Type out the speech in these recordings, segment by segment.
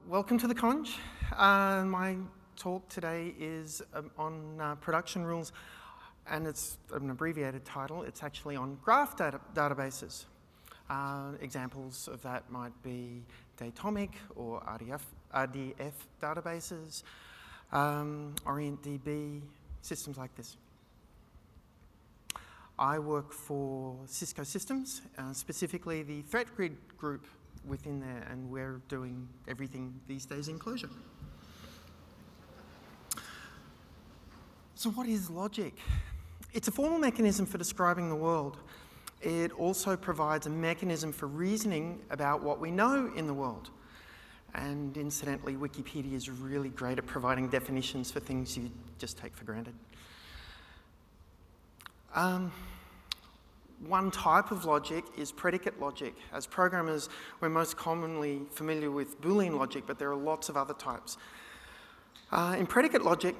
Welcome to the Conj. My talk today is on production rules, and it's an abbreviated title. It's actually on graph databases. Examples of that might be Datomic or RDF databases, OrientDB, systems like this. I work for Cisco Systems, specifically the threat grid group within there, and we're doing everything these days in Clojure. So what is logic? It's a formal mechanism for describing the world. It also provides a mechanism for reasoning about what we know in the world. And incidentally, Wikipedia is really great at providing definitions for things you just take for granted. One type of logic is predicate logic. As programmers, we're most commonly familiar with Boolean logic, but there are lots of other types. In predicate logic,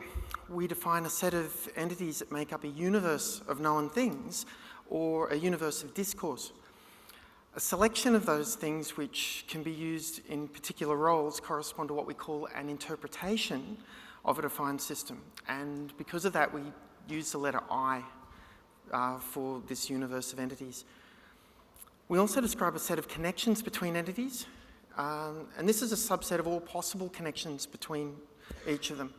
we define a set of entities that make up a universe of known things, or a universe of discourse. A selection of those things which can be used in particular roles correspond to what we call an interpretation of a defined system. And because of that, we use the letter I for this universe of entities. We also describe a set of connections between entities, and this is a subset of all possible connections between each of them.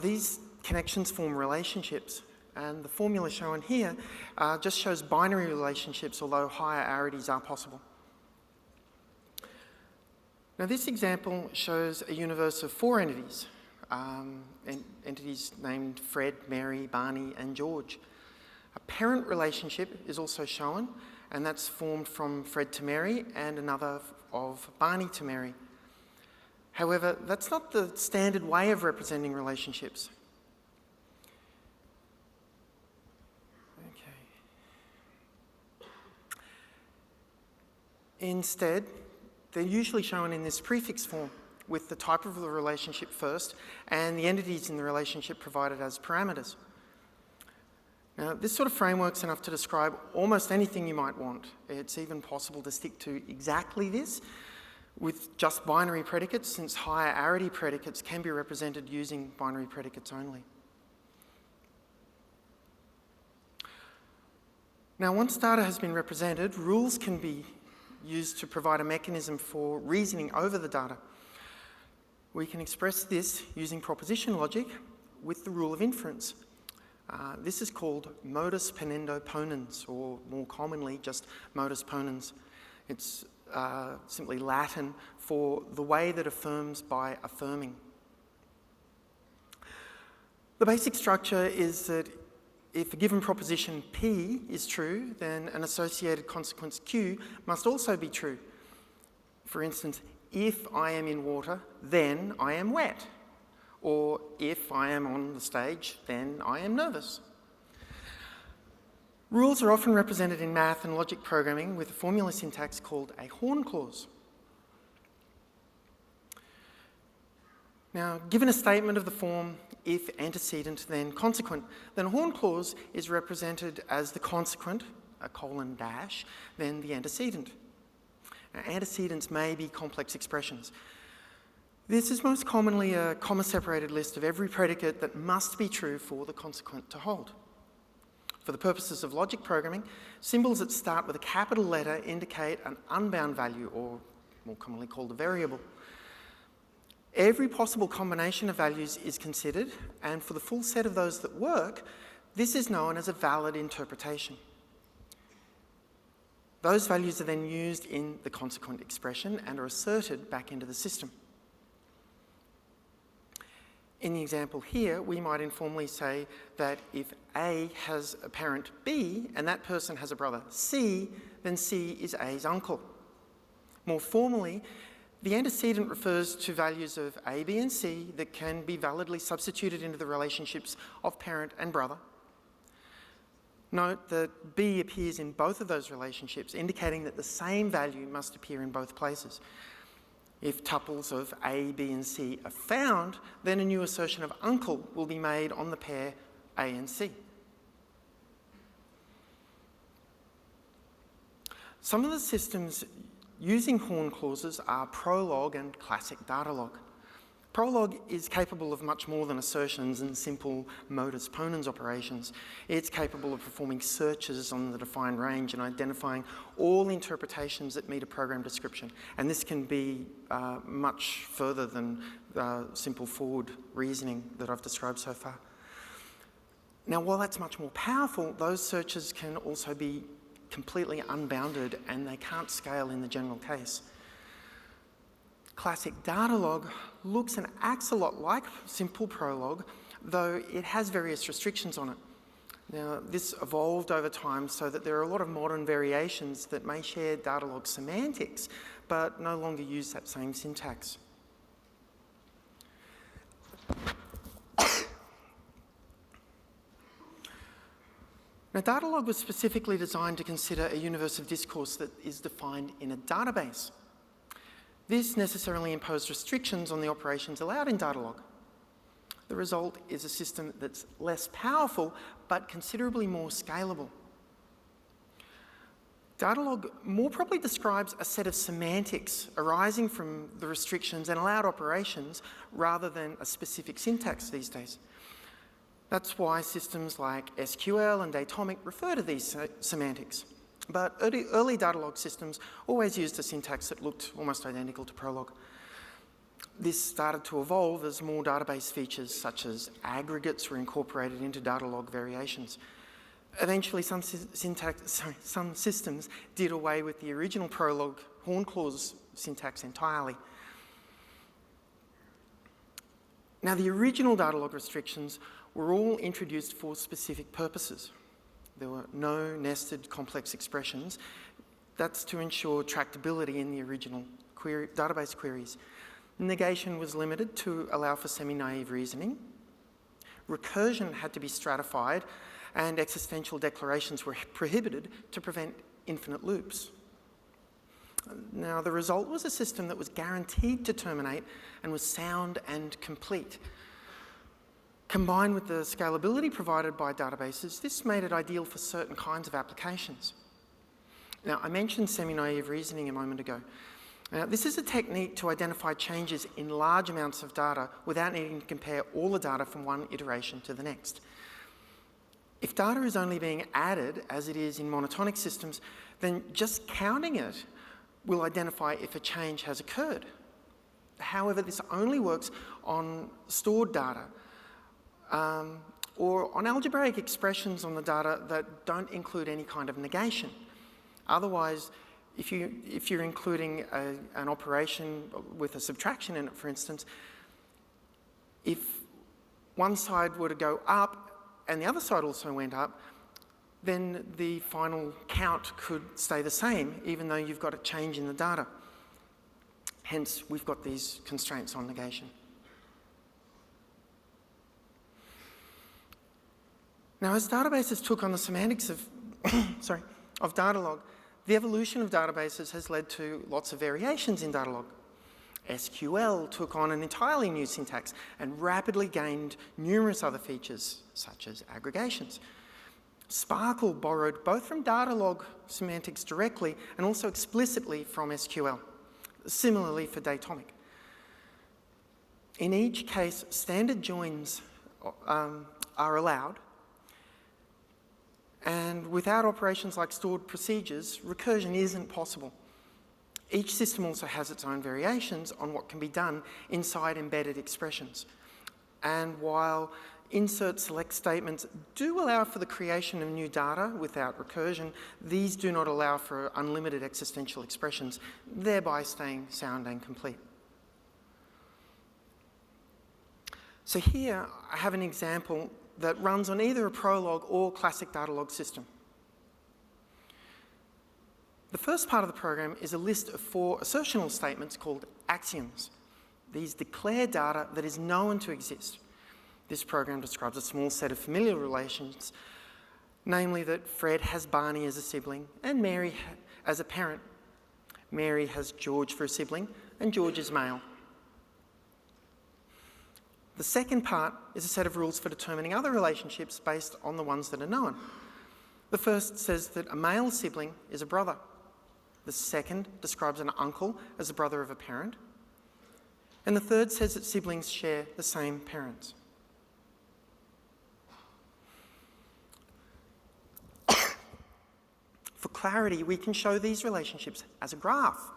These connections form relationships, and the formula shown here just shows binary relationships, although higher arities are possible. Now, this example shows a universe of 4 entities. Entities named Fred, Mary, Barney, and George. A parent relationship is also shown, and that's formed from Fred to Mary and another of Barney to Mary. However, that's not the standard way of representing relationships. Okay. Instead, they're usually shown in this prefix form, with the type of the relationship first and the entities in the relationship provided as parameters. Now, this sort of framework's enough to describe almost anything you might want. It's even possible to stick to exactly this with just binary predicates, since higher arity predicates can be represented using binary predicates only. Now, once data has been represented, rules can be used to provide a mechanism for reasoning over the data. We can express this using proposition logic with the rule of inference. This is called modus ponendo ponens, or more commonly just modus ponens. It's simply Latin for the way that affirms by affirming. The basic structure is that if a given proposition P is true, then an associated consequence Q must also be true. For instance, if I am in water, then I am wet. Or if I am on the stage, then I am nervous. Rules are often represented in math and logic programming with a formula syntax called a horn clause. Now, given a statement of the form if antecedent, then consequent, then a horn clause is represented as the consequent, a colon dash, then the antecedent. Now, antecedents may be complex expressions. This is most commonly a comma-separated list of every predicate that must be true for the consequent to hold. For the purposes of logic programming, symbols that start with a capital letter indicate an unbound value, or more commonly called a variable. Every possible combination of values is considered, and for the full set of those that work, this is known as a valid interpretation. Those values are then used in the consequent expression and are asserted back into the system. In the example here, we might informally say that if A has a parent B and that person has a brother C, then C is A's uncle. More formally, the antecedent refers to values of A, B, and C that can be validly substituted into the relationships of parent and brother. Note that B appears in both of those relationships, indicating that the same value must appear in both places. If tuples of A, B, and C are found, then a new assertion of uncle will be made on the pair A and C. Some of the systems using horn clauses are Prolog and classic Datalog. Prolog is capable of much more than assertions and simple modus ponens operations. It's capable of performing searches on the defined range and identifying all interpretations that meet a program description. And this can be much further than simple forward reasoning that I've described so far. Now, while that's much more powerful, those searches can also be completely unbounded and they can't scale in the general case. Classic Datalog looks and acts a lot like simple Prolog, though it has various restrictions on it. Now, this evolved over time so that there are a lot of modern variations that may share Datalog semantics, but no longer use that same syntax. Now, Datalog was specifically designed to consider a universe of discourse that is defined in a database. This necessarily imposed restrictions on the operations allowed in Datalog. The result is a system that's less powerful, but considerably more scalable. Datalog more properly describes a set of semantics arising from the restrictions and allowed operations rather than a specific syntax these days. That's why systems like SQL and Datomic refer to these semantics. But early Datalog systems always used a syntax that looked almost identical to Prolog. This started to evolve as more database features such as aggregates were incorporated into Datalog variations. Eventually, some systems did away with the original Prolog horn clause syntax entirely. Now, the original Datalog restrictions were all introduced for specific purposes. There were no nested complex expressions. That's to ensure tractability in the original database queries. Negation was limited to allow for semi-naive reasoning. Recursion had to be stratified, and existential declarations were prohibited to prevent infinite loops. Now, the result was a system that was guaranteed to terminate and was sound and complete. Combined with the scalability provided by databases, this made it ideal for certain kinds of applications. Now, I mentioned semi-naive reasoning a moment ago. Now, this is a technique to identify changes in large amounts of data without needing to compare all the data from one iteration to the next. If data is only being added, as it is in monotonic systems, then just counting it will identify if a change has occurred. However, this only works on stored data, or on algebraic expressions on the data that don't include any kind of negation. Otherwise, if you're including an operation with a subtraction in it, for instance, if one side were to go up and the other side also went up, then the final count could stay the same, even though you've got a change in the data. Hence, we've got these constraints on negation. Now, as databases took on the semantics of, of Datalog, the evolution of databases has led to lots of variations in Datalog. SQL took on an entirely new syntax and rapidly gained numerous other features, such as aggregations. SPARQL borrowed both from Datalog semantics directly and also explicitly from SQL. Similarly for Datomic. In each case, standard joins are allowed, and without operations like stored procedures, recursion isn't possible. Each system also has its own variations on what can be done inside embedded expressions. And while insert select statements do allow for the creation of new data without recursion, these do not allow for unlimited existential expressions, thereby staying sound and complete. So here I have an example that runs on either a Prolog or classic Datalog system. The first part of the program is a list of 4 assertional statements called AXIOMS. These declare data that is known to exist. This program describes a small set of familial relations, namely that Fred has Barney as a sibling and Mary as a parent. Mary has George for a sibling and George is male. The second part is a set of rules for determining other relationships based on the ones that are known. The first says that a male sibling is a brother. The second describes an uncle as a brother of a parent. And the third says that siblings share the same parents. For clarity, we can show these relationships as a graph.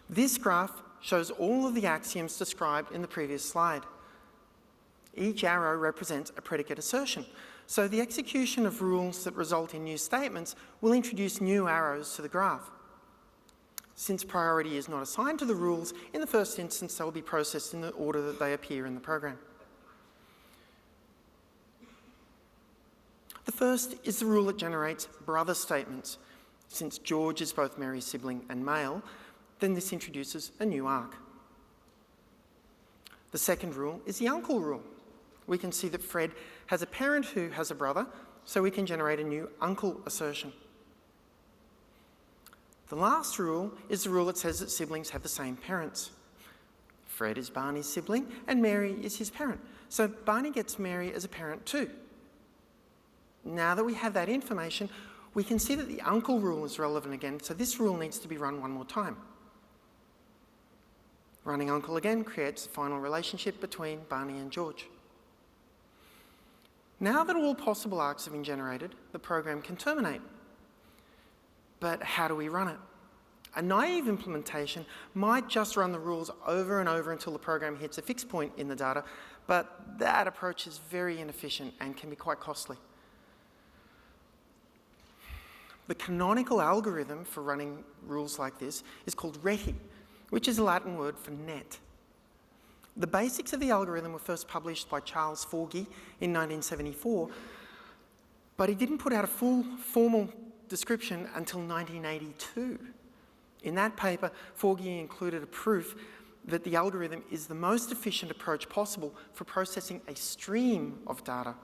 This graph shows all of the axioms described in the previous slide. Each arrow represents a predicate assertion. So the execution of rules that result in new statements will introduce new arrows to the graph. Since priority is not assigned to the rules, in the first instance they will be processed in the order that they appear in the program. The first is the rule that generates brother statements. Since George is both Mary's sibling and male, then this introduces a new arc. The second rule is the uncle rule. We can see that Fred has a parent who has a brother, so we can generate a new uncle assertion. The last rule is the rule that says that siblings have the same parents. Fred is Barney's sibling and Mary is his parent. So Barney gets Mary as a parent too. Now that we have that information, we can see that the uncle rule is relevant again, so this rule needs to be run one more time. Running uncle again creates the final relationship between Barney and George. Now that all possible arcs have been generated, the program can terminate. But how do we run it? A naive implementation might just run the rules over and over until the program hits a fixed point in the data, but that approach is very inefficient and can be quite costly. The canonical algorithm for running rules like this is called RETI, which is a Latin word for net. The basics of the algorithm were first published by Charles Forgy in 1974, but he didn't put out a full formal description until 1982. In that paper, Forgy included a proof that the algorithm is the most efficient approach possible for processing a stream of data.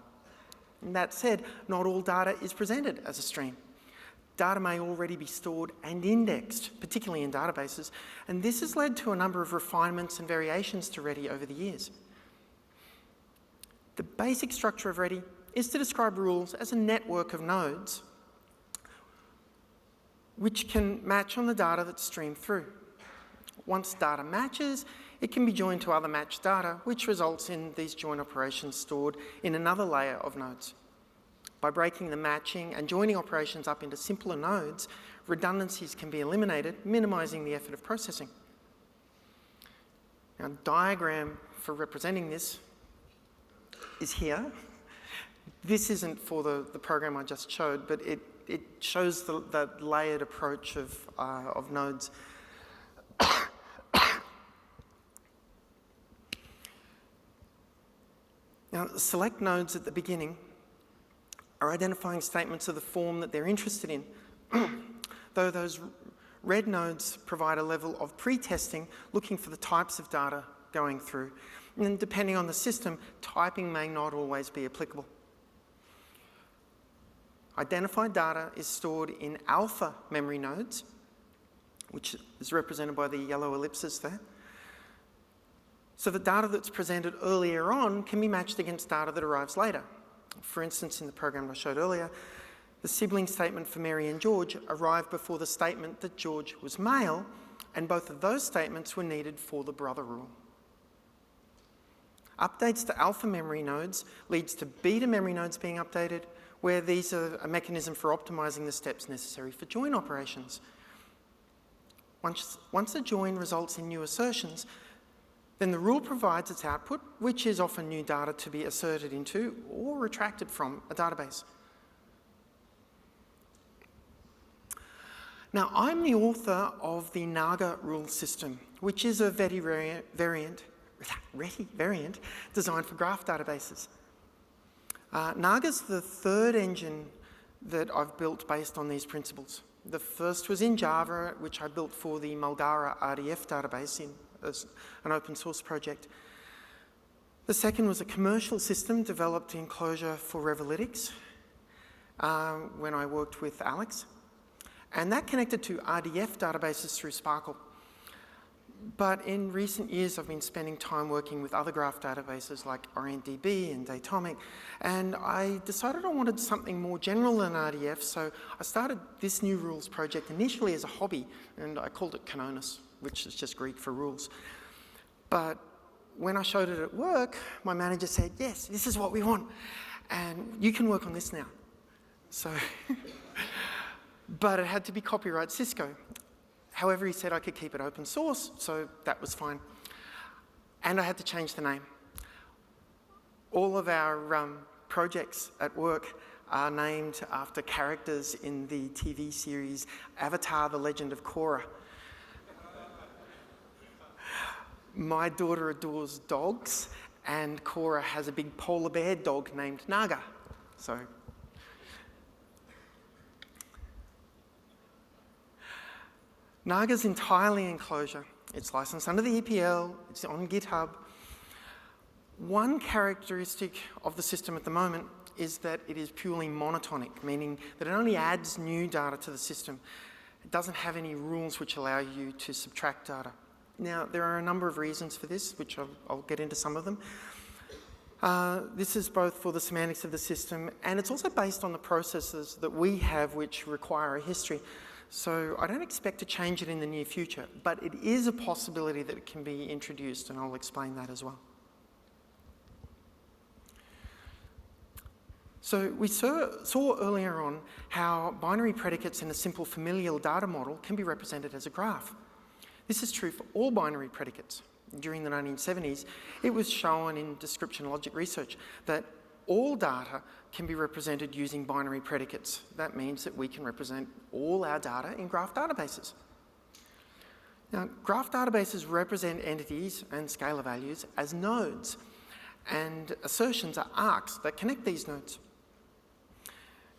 And that said, not all data is presented as a stream. Data may already be stored and indexed, particularly in databases, and this has led to a number of refinements and variations to RETI over the years. The basic structure of RETI is to describe rules as a network of nodes which can match on the data that's streamed through. Once data matches, it can be joined to other matched data, which results in these join operations stored in another layer of nodes. By breaking the matching and joining operations up into simpler nodes, redundancies can be eliminated, minimizing the effort of processing. Now, a diagram for representing this is here. This isn't for the program I just showed, but it shows the layered approach of nodes. Now, select nodes at the beginning are identifying statements of the form that they're interested in, though those red nodes provide a level of pre-testing looking for the types of data going through. And depending on the system, typing may not always be applicable. Identified data is stored in alpha memory nodes, which is represented by the yellow ellipses there. So the data that's presented earlier on can be matched against data that arrives later. For instance, in the program I showed earlier, the sibling statement for Mary and George arrived before the statement that George was male, and both of those statements were needed for the brother rule. Updates to alpha memory nodes leads to beta memory nodes being updated, where these are a mechanism for optimizing the steps necessary for join operations. Once a join results in new assertions, then the rule provides its output, which is often new data to be asserted into or retracted from a database. Now, I'm the author of the NAGA rule system, which is a RETI variant designed for graph databases. NAGA's the third engine that I've built based on these principles. The first was in Java, which I built for the Mulgara RDF database as an open source project. The second was a commercial system developed in Clojure for Revelytics when I worked with Alex. And that connected to RDF databases through SPARQL. But in recent years, I've been spending time working with other graph databases like OrientDB and Datomic, and I decided I wanted something more general than RDF, so I started this new rules project initially as a hobby, and I called it Canonis, which is just Greek for rules. But when I showed it at work, my manager said, yes, this is what we want, and you can work on this now. So, but it had to be copyright Cisco. However, he said I could keep it open source, so that was fine. And I had to change the name. All of our projects at work are named after characters in the TV series Avatar: The Legend of Korra. My daughter adores dogs, and Korra has a big polar bear dog named Naga. So. NAGA's entirely in closure. It's licensed under the EPL, it's on GitHub. One characteristic of the system at the moment is that it is purely monotonic, meaning that it only adds new data to the system. It doesn't have any rules which allow you to subtract data. Now, there are a number of reasons for this, which I'll get into some of them. This is both for the semantics of the system, and it's also based on the processes that we have which require a history. So I don't expect to change it in the near future, but it is a possibility that it can be introduced, and I'll explain that as well. So we saw earlier on how binary predicates in a simple familial data model can be represented as a graph. This is true for all binary predicates. During the 1970s, it was shown in description logic research that all data can be represented using binary predicates. That means that we can represent all our data in graph databases. Now, graph databases represent entities and scalar values as nodes, and assertions are arcs that connect these nodes.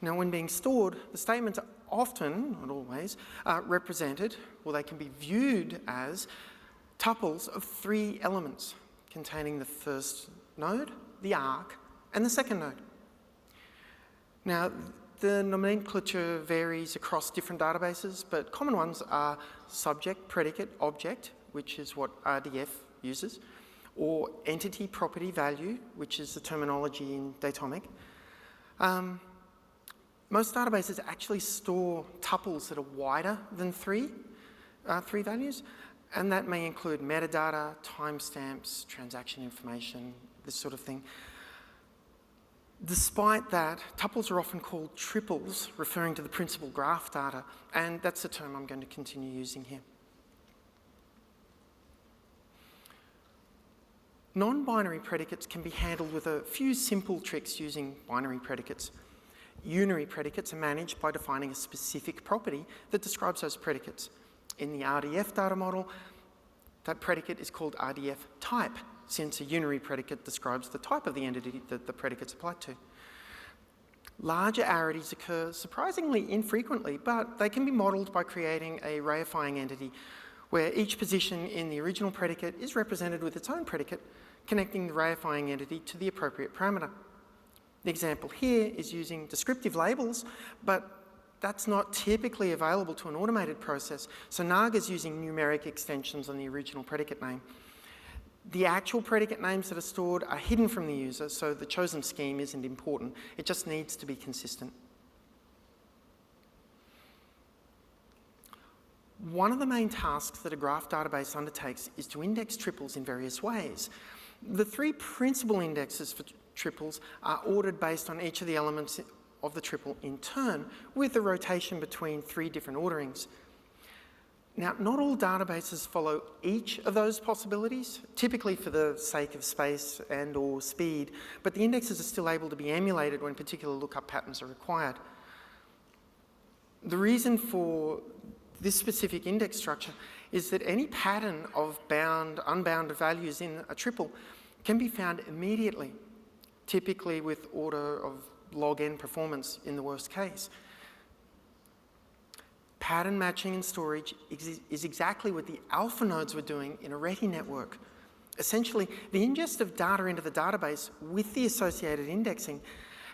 Now, when being stored, the statements are often, not always, represented, or they can be viewed as tuples of 3 elements containing the first node, the arc, and the second node. Now, the nomenclature varies across different databases, but common ones are subject, predicate, object, which is what RDF uses, or entity, property, value, which is the terminology in Datomic. Most databases actually store tuples that are wider than 3 values, and that may include metadata, timestamps, transaction information, this sort of thing. Despite that, tuples are often called triples, referring to the principal graph data, and that's the term I'm going to continue using here. Non-binary predicates can be handled with a few simple tricks using binary predicates. Unary predicates are managed by defining a specific property that describes those predicates. In the RDF data model, that predicate is called RDF type, since a unary predicate describes the type of the entity that the predicate's applied to. Larger arities occur surprisingly infrequently, but they can be modelled by creating a reifying entity where each position in the original predicate is represented with its own predicate, connecting the reifying entity to the appropriate parameter. The example here is using descriptive labels, but that's not typically available to an automated process, so NAGA is using numeric extensions on the original predicate name. The actual predicate names that are stored are hidden from the user, so the chosen scheme isn't important. It just needs to be consistent. One of the main tasks that a graph database undertakes is to index triples in various ways. The 3 principal indexes for triples are ordered based on each of the elements of the triple in turn, with a rotation between 3 different orderings. Now, not all databases follow each of those possibilities, typically for the sake of space and or speed, but the indexes are still able to be emulated when particular lookup patterns are required. The reason for this specific index structure is that any pattern of bound, unbounded values in a triple can be found immediately, typically with order of log n performance in the worst case. Pattern matching and storage is exactly what the alpha nodes were doing in a REDI network. Essentially, the ingest of data into the database with the associated indexing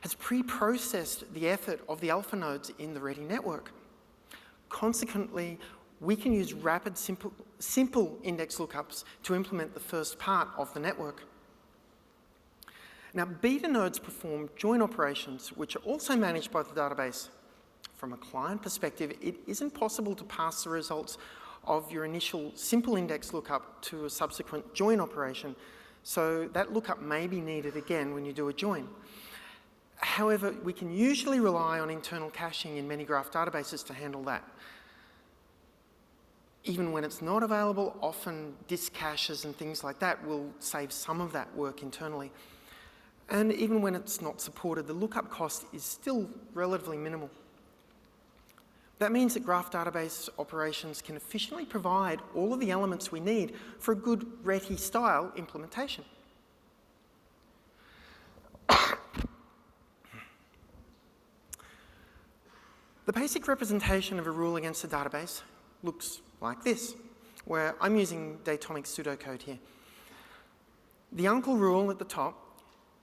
has pre-processed the effort of the alpha nodes in the REDI network. Consequently, we can use rapid, simple index lookups to implement the first part of the network. Now, beta nodes perform join operations, which are also managed by the database. From a client perspective, it isn't possible to pass the results of your initial simple index lookup to a subsequent join operation, so that lookup may be needed again when you do a join. However, we can usually rely on internal caching in many graph databases to handle that. Even when it's not available, often disk caches and things like that will save some of that work internally. And even when it's not supported, the lookup cost is still relatively minimal. That means that graph database operations can efficiently provide all of the elements we need for a good RETI-style implementation. The basic representation of a rule against a database looks like this, where I'm using Datomic pseudocode here. The uncle rule at the top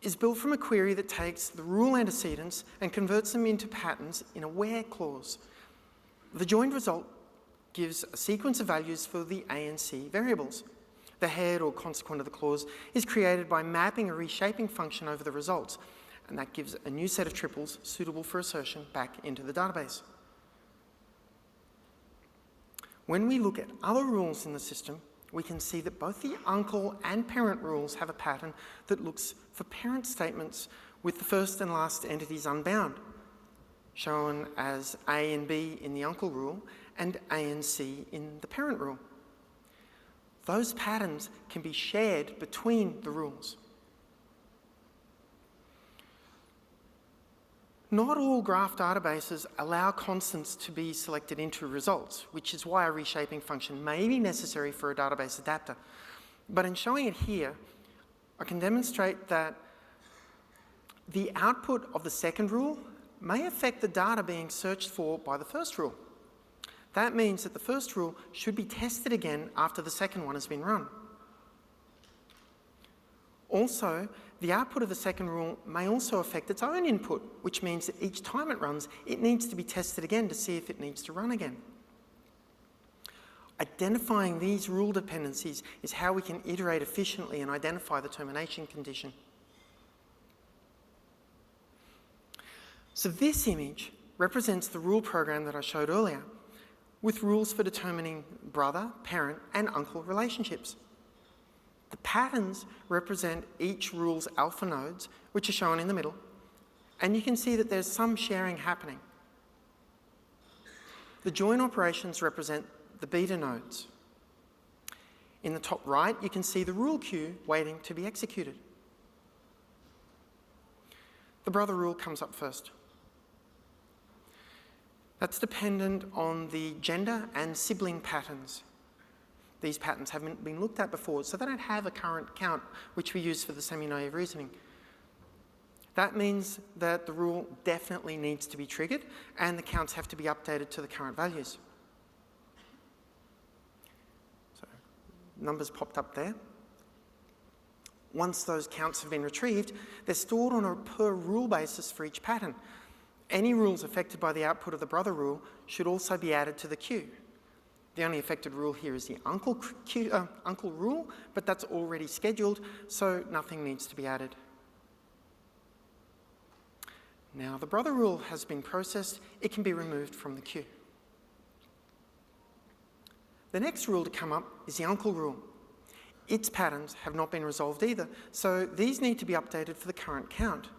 is built from a query that takes the rule antecedents and converts them into patterns in a where clause. The joined result gives a sequence of values for the A and C variables. The head or consequent of the clause is created by mapping a reshaping function over the results, and that gives a new set of triples suitable for assertion back into the database. When we look at other rules in the system, we can see that both the uncle and parent rules have a pattern that looks for parent statements with the first and last entities unbound, shown as A and B in the uncle rule and A and C in the parent rule. Those patterns can be shared between the rules. Not all graph databases allow constants to be selected into results, which is why a reshaping function may be necessary for a database adapter. But in showing it here, I can demonstrate that the output of the second rule may affect the data being searched for by the first rule. That means that the first rule should be tested again after the second one has been run. Also, the output of the second rule may also affect its own input, which means that each time it runs, it needs to be tested again to see if it needs to run again. Identifying these rule dependencies is how we can iterate efficiently and identify the termination condition. So this image represents the rule program that I showed earlier, with rules for determining brother, parent, and uncle relationships. The patterns represent each rule's alpha nodes, which are shown in the middle, and you can see that there's some sharing happening. The join operations represent the beta nodes. In the top right, you can see the rule queue waiting to be executed. The brother rule comes up first. That's dependent on the gender and sibling patterns. These patterns haven't been looked at before, so they don't have a current count, which we use for the semi-naive reasoning. That means that the rule definitely needs to be triggered, and the counts have to be updated to the current values. So, numbers popped up there. Once those counts have been retrieved, they're stored on a per rule basis for each pattern. Any rules affected by the output of the brother rule should also be added to the queue. The only affected rule here is the uncle rule, but that's already scheduled, so nothing needs to be added. Now the brother rule has been processed, it can be removed from the queue. The next rule to come up is the uncle rule. Its patterns have not been resolved either, so these need to be updated for the current count.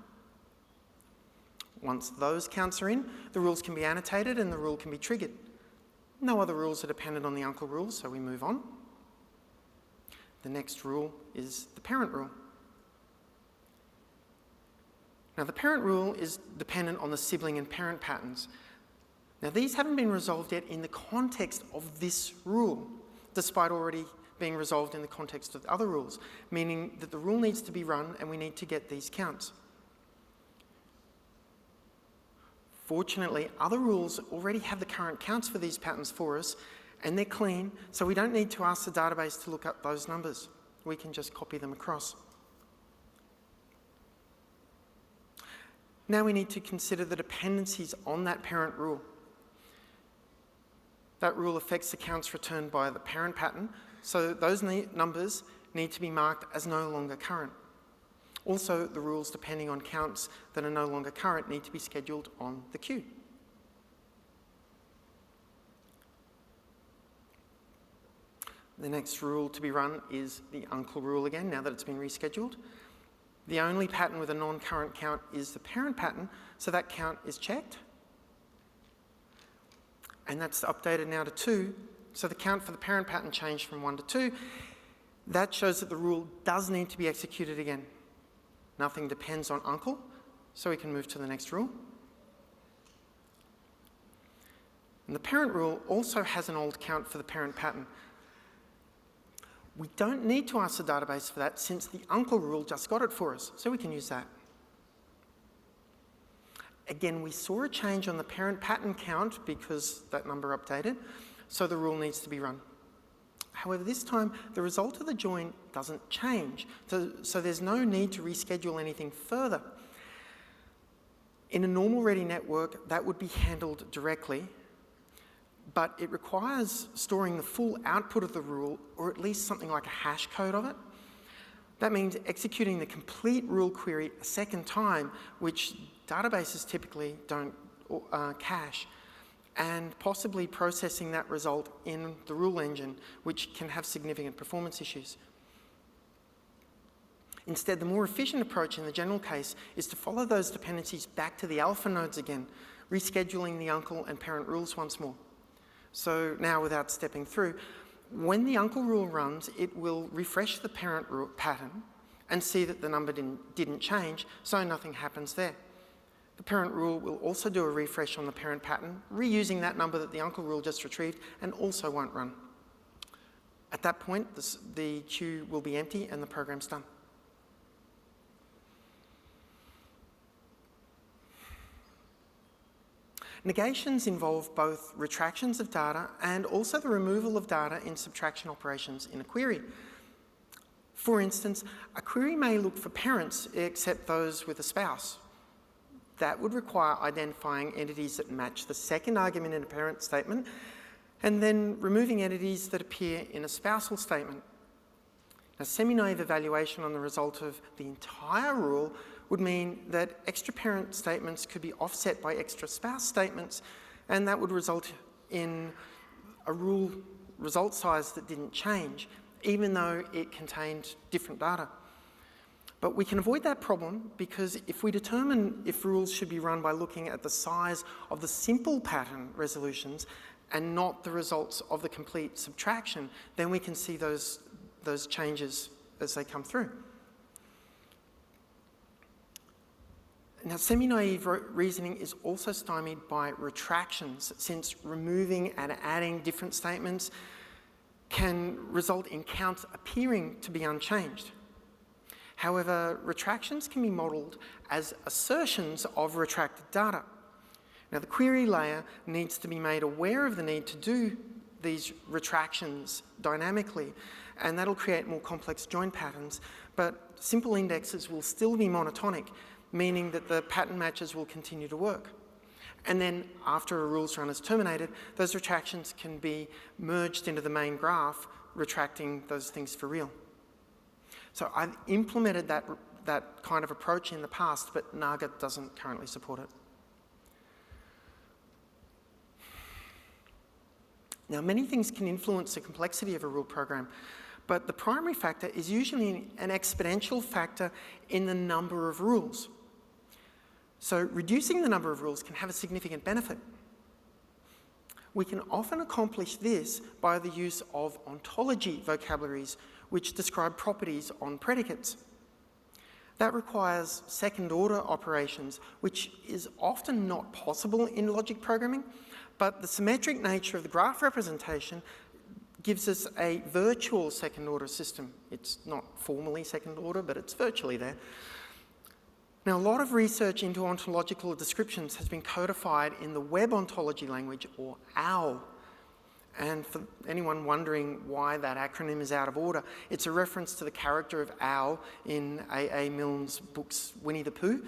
Once those counts are in, the rules can be annotated and the rule can be triggered. No other rules are dependent on the uncle rule, so we move on. The next rule is the parent rule. Now, the parent rule is dependent on the sibling and parent patterns. Now, these haven't been resolved yet in the context of this rule, despite already being resolved in the context of the other rules, meaning that the rule needs to be run and we need to get these counts. Fortunately, other rules already have the current counts for these patterns for us, and they're clean, so we don't need to ask the database to look up those numbers. We can just copy them across. Now we need to consider the dependencies on that parent rule. that rule affects the counts returned by the parent pattern, so those numbers need to be marked as no longer current. Also, the rules depending on counts that are no longer current need to be scheduled on the queue. The next rule to be run is the uncle rule again, now that it's been rescheduled. The only pattern with a non-current count is the parent pattern, so that count is checked. And that's updated now to 2, so the count for the parent pattern changed from 1 to 2. That shows that the rule does need to be executed again. Nothing depends on uncle, so we can move to the next rule. And the parent rule also has an old count for the parent pattern. We don't need to ask the database for that since the uncle rule just got it for us, so we can use that. Again, we saw a change on the parent pattern count because that number updated, so the rule needs to be run. However, this time, the result of the join doesn't change, so there's no need to reschedule anything further. In a normal ready network, that would be handled directly, but it requires storing the full output of the rule, or at least something like a hash code of it. That means executing the complete rule query a second time, which databases typically don't cache, and possibly processing that result in the rule engine, which can have significant performance issues. Instead, the more efficient approach in the general case is to follow those dependencies back to the alpha nodes again, rescheduling the uncle and parent rules once more. So now, without stepping through, when the uncle rule runs, it will refresh the parent pattern and see that the number didn't change, so nothing happens there. The parent rule will also do a refresh on the parent pattern, reusing that number that the uncle rule just retrieved, and also won't run. At that point, the queue will be empty and the program's done. Negations involve both retractions of data and also the removal of data in subtraction operations in a query. For instance, a query may look for parents except those with a spouse. That would require identifying entities that match the second argument in a parent statement and then removing entities that appear in a spousal statement. A semi-naive evaluation on the result of the entire rule would mean that extra parent statements could be offset by extra spouse statements, and that would result in a rule result size that didn't change, even though it contained different data. But we can avoid that problem because if we determine if rules should be run by looking at the size of the simple pattern resolutions and not the results of the complete subtraction, then we can see those changes as they come through. Now, semi-naive reasoning is also stymied by retractions, since removing and adding different statements can result in counts appearing to be unchanged. However, retractions can be modelled as assertions of retracted data. Now, the query layer needs to be made aware of the need to do these retractions dynamically, and that'll create more complex join patterns, but simple indexes will still be monotonic, meaning that the pattern matches will continue to work. And then after a rules run is terminated, those retractions can be merged into the main graph, retracting those things for real. So I've implemented that kind of approach in the past, but NAGA doesn't currently support it. Now, many things can influence the complexity of a rule program, but the primary factor is usually an exponential factor in the number of rules. So reducing the number of rules can have a significant benefit. We can often accomplish this by the use of ontology vocabularies, which describe properties on predicates. That requires second-order operations, which is often not possible in logic programming, but the symmetric nature of the graph representation gives us a virtual second-order system. It's not formally second-order, but it's virtually there. Now, a lot of research into ontological descriptions has been codified in the web ontology language, or OWL. And for anyone wondering why that acronym is out of order, it's a reference to the character of Owl in A.A. Milne's books Winnie the Pooh,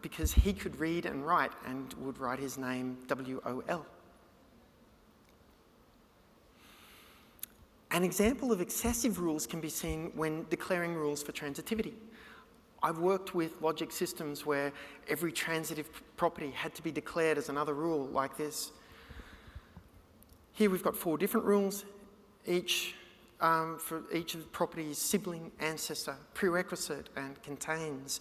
because he could read and write and would write his name W-O-L. An example of excessive rules can be seen when declaring rules for transitivity. I've worked with logic systems where every transitive property had to be declared as another rule like this. Here we've got 4 different rules, each for each of the properties: sibling, ancestor, prerequisite, and contains.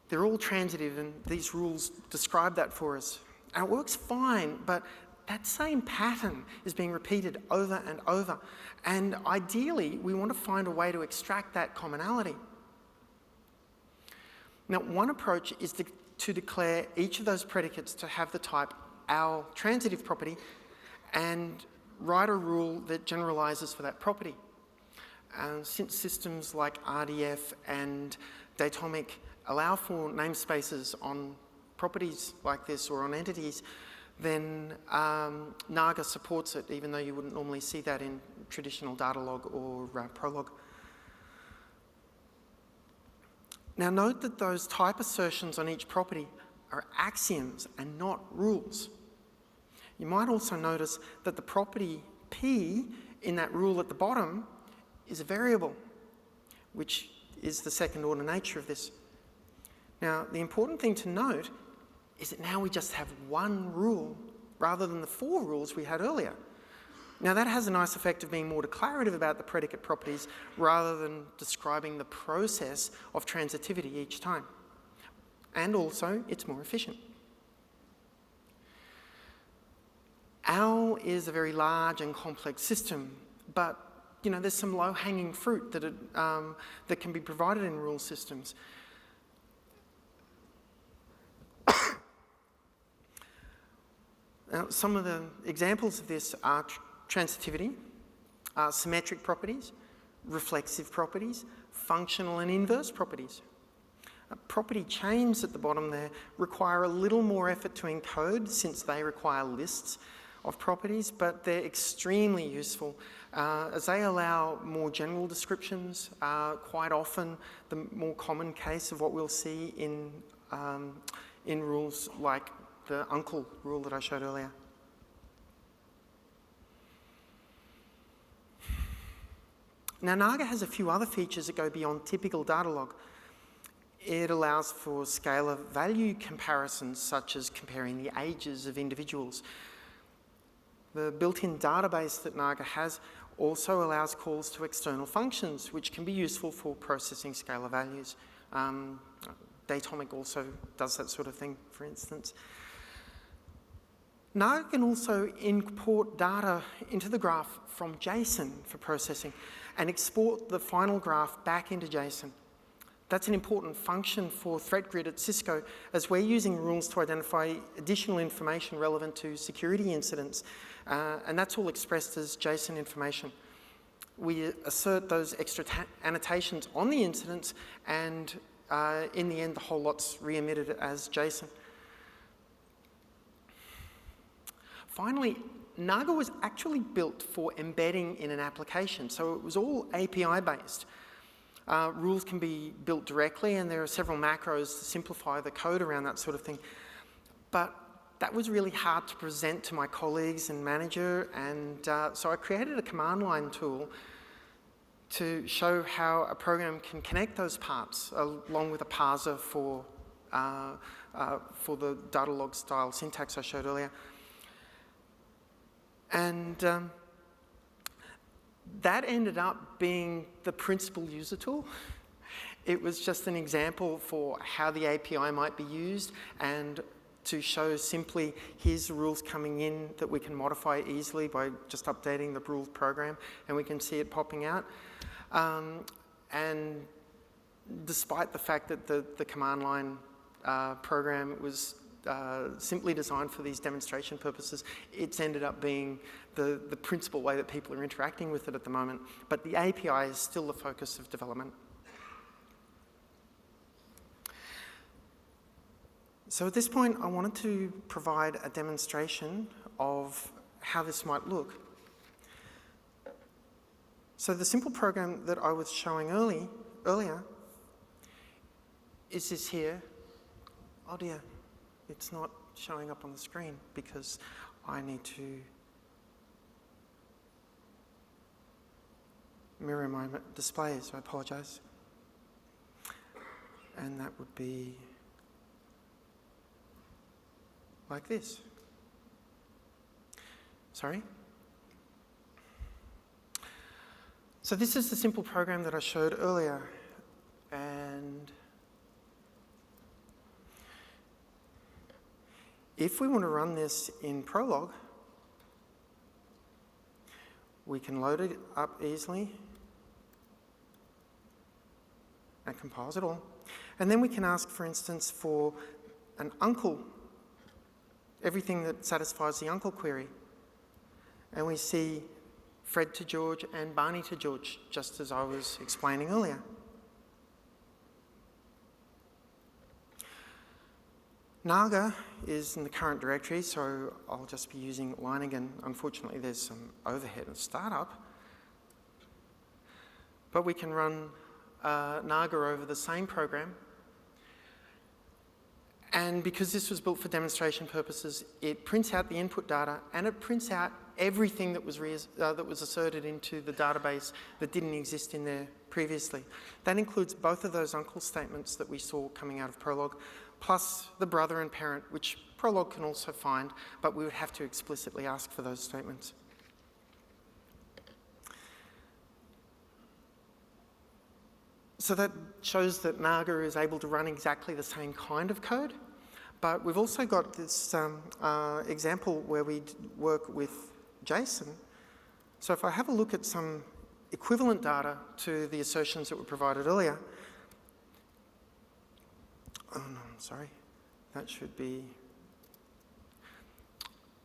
They're all transitive, and these rules describe that for us. And it works fine, but that same pattern is being repeated over and over. And ideally, we want to find a way to extract that commonality. Now, one approach is to declare each of those predicates to have the type our transitive property and write a rule that generalizes for that property. Since systems like RDF and Datomic allow for namespaces on properties like this or on entities, then NAGA supports it, even though you wouldn't normally see that in traditional Datalog or Prolog. Now note that those type assertions on each property are axioms and not rules. You might also notice that the property P in that rule at the bottom is a variable, which is the second order nature of this. Now, the important thing to note is that now we just have one rule rather than the 4 rules we had earlier. Now, that has a nice effect of being more declarative about the predicate properties rather than describing the process of transitivity each time. And also, it's more efficient. OWL is a very large and complex system, but there's some low-hanging fruit that can be provided in rule systems. Now, some of the examples of this are transitivity, symmetric properties, reflexive properties, functional and inverse properties. Property chains at the bottom there require a little more effort to encode since they require lists of properties, but they're extremely useful as they allow more general descriptions. Quite often, the more common case of what we'll see in rules like the uncle rule that I showed earlier. Now, NAGA has a few other features that go beyond typical Datalog. It allows for scalar value comparisons, such as comparing the ages of individuals. The built-in database that NAGA has also allows calls to external functions, which can be useful for processing scalar values. Datomic also does that sort of thing, for instance. NAGA can also import data into the graph from JSON for processing and export the final graph back into JSON. That's an important function for Threat Grid at Cisco, as we're using rules to identify additional information relevant to security incidents, and that's all expressed as JSON information. We assert those extra annotations on the incidents, and in the end, the whole lot's re-emitted as JSON. Finally, NAGA was actually built for embedding in an application, so it was all API-based. Rules can be built directly, and there are several macros to simplify the code around that sort of thing. But that was really hard to present to my colleagues and manager, and so I created a command line tool to show how a program can connect those parts along with a parser for the Datalog style syntax I showed earlier. And that ended up being the principal user tool. It was just an example for how the API might be used and to show simply here's the rules coming in that we can modify easily by just updating the rules program, and we can see it popping out. And despite the fact that the command line program was simply designed for these demonstration purposes, it's ended up being the principal way that people are interacting with it at the moment. But the API is still the focus of development. So at this point, I wanted to provide a demonstration of how this might look. So the simple program that I was showing earlier is this here. Oh dear. It's not showing up on the screen because I need to mirror my display, so I apologise. And that would be like this. Sorry? So this is the simple program that I showed earlier, and if we want to run this in Prolog, we can load it up easily and compiles it all. And then we can ask, for instance, for an uncle, everything that satisfies the uncle query. And we see Fred to George and Barney to George, just as I was explaining earlier. NAGA is in the current directory, so I'll just be using line again. Unfortunately, there's some overhead and startup. But we can run NAGA over the same program. And because this was built for demonstration purposes, it prints out the input data and it prints out everything that was asserted into the database that didn't exist in there previously. That includes both of those uncle statements that we saw coming out of Prolog, plus the brother and parent, which Prolog can also find, but we would have to explicitly ask for those statements. So that shows that NAGA is able to run exactly the same kind of code, but we've also got this example where we work with JSON. So if I have a look at some equivalent data to the assertions that were provided earlier, oh no, I'm sorry, that should be,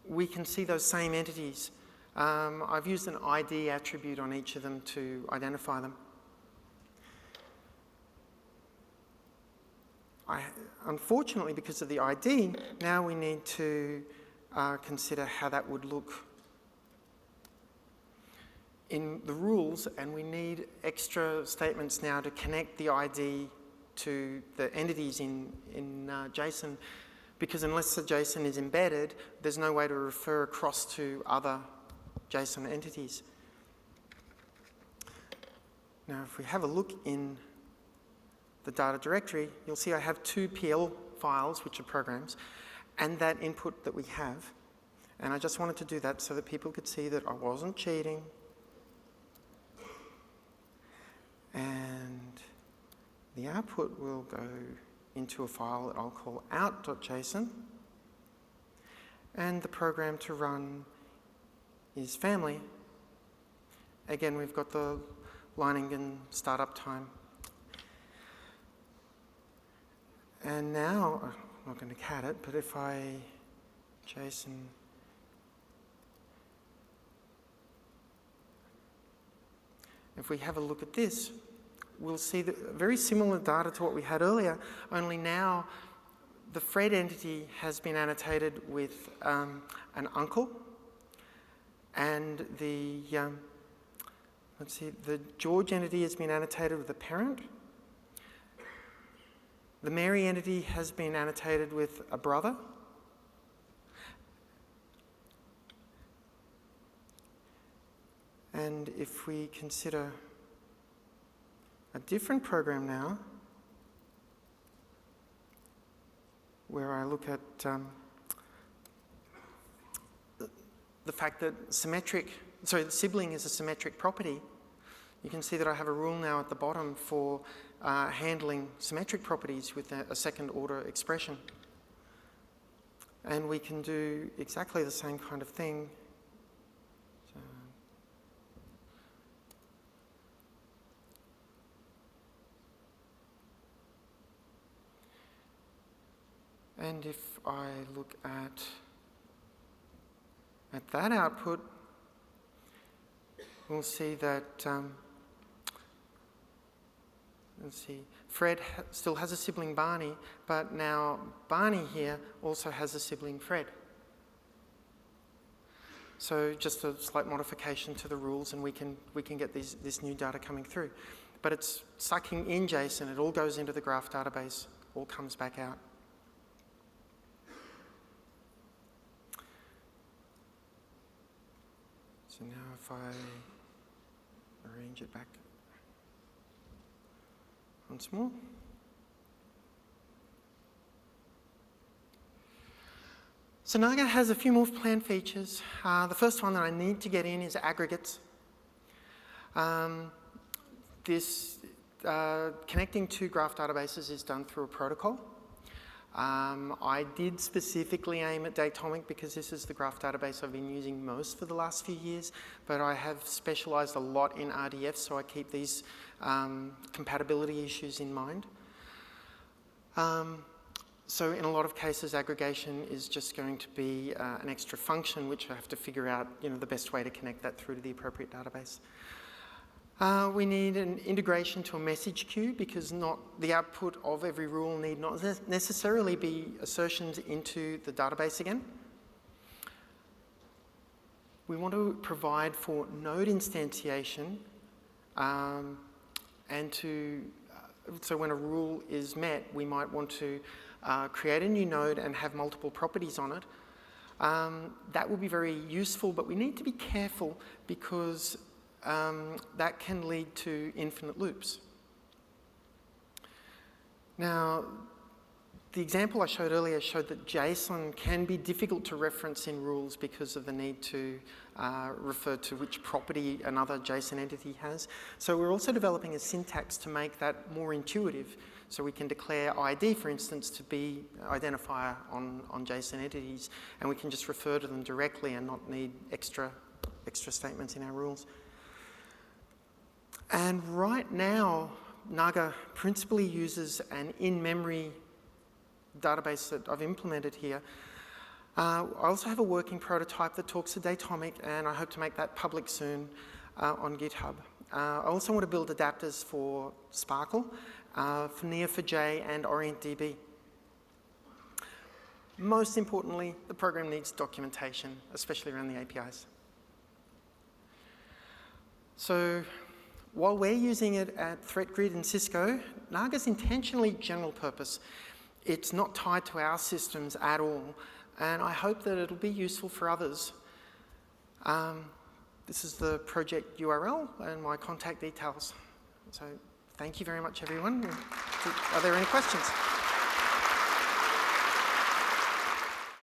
we can see those same entities. I've used an ID attribute on each of them to identify them. Unfortunately, because of the ID, now we need to consider how that would look in the rules, and we need extra statements now to connect the ID to the entities in JSON, because unless the JSON is embedded, there's no way to refer across to other JSON entities. Now, if we have a look in the data directory, you'll see I have two PL files, which are programs, and that input that we have. And I just wanted to do that so that people could see that I wasn't cheating. And the output will go into a file that I'll call out.json. And the program to run is family. Again, we've got the lining and startup time. And now, I'm not going to cat it, but if I JSON, if we have a look at this, we'll see that very similar data to what we had earlier, only now the Fred entity has been annotated with an uncle, and the, the George entity has been annotated with a parent. The Mary entity has been annotated with a brother. And if we consider a different program now, where I look at the fact that sibling is a symmetric property, you can see that I have a rule now at the bottom for handling symmetric properties with a second order expression. And we can do exactly the same kind of thing. And if I look at that output, we'll see that let's see, Fred still has a sibling Barney, but now Barney here also has a sibling Fred. So just a slight modification to the rules, and we can get this new data coming through. But it's sucking in JSON, it all goes into the graph database, all comes back out. So now if I change it back once more. So NAGA has a few more planned features. The first one that I need to get in is aggregates. Connecting to graph databases is done through a protocol. I did specifically aim at Datomic because this is the graph database I've been using most for the last few years, but I have specialized a lot in RDF, so I keep these compatibility issues in mind. So in a lot of cases, aggregation is just going to be an extra function which I have to figure out, the best way to connect that through to the appropriate database. We need an integration to a message queue because the output of every rule need not necessarily be assertions into the database again. We want to provide for node instantiation so when a rule is met, we might want to create a new node and have multiple properties on it. That will be very useful, but we need to be careful because that can lead to infinite loops. Now, the example I showed earlier showed that JSON can be difficult to reference in rules because of the need to refer to which property another JSON entity has. So we're also developing a syntax to make that more intuitive. So we can declare ID, for instance, to be identifier on JSON entities, and we can just refer to them directly and not need extra statements in our rules. And right now, NAGA principally uses an in-memory database that I've implemented here. I also have a working prototype that talks to Datomic, and I hope to make that public soon on GitHub. I also want to build adapters for SPARQL, for Neo4j, and OrientDB. Most importantly, the program needs documentation, especially around the APIs. So while we're using it at ThreatGrid and Cisco, NAGA's intentionally general purpose. It's not tied to our systems at all, and I hope that it'll be useful for others. This is the project URL and my contact details. So thank you very much, everyone. Are there any questions?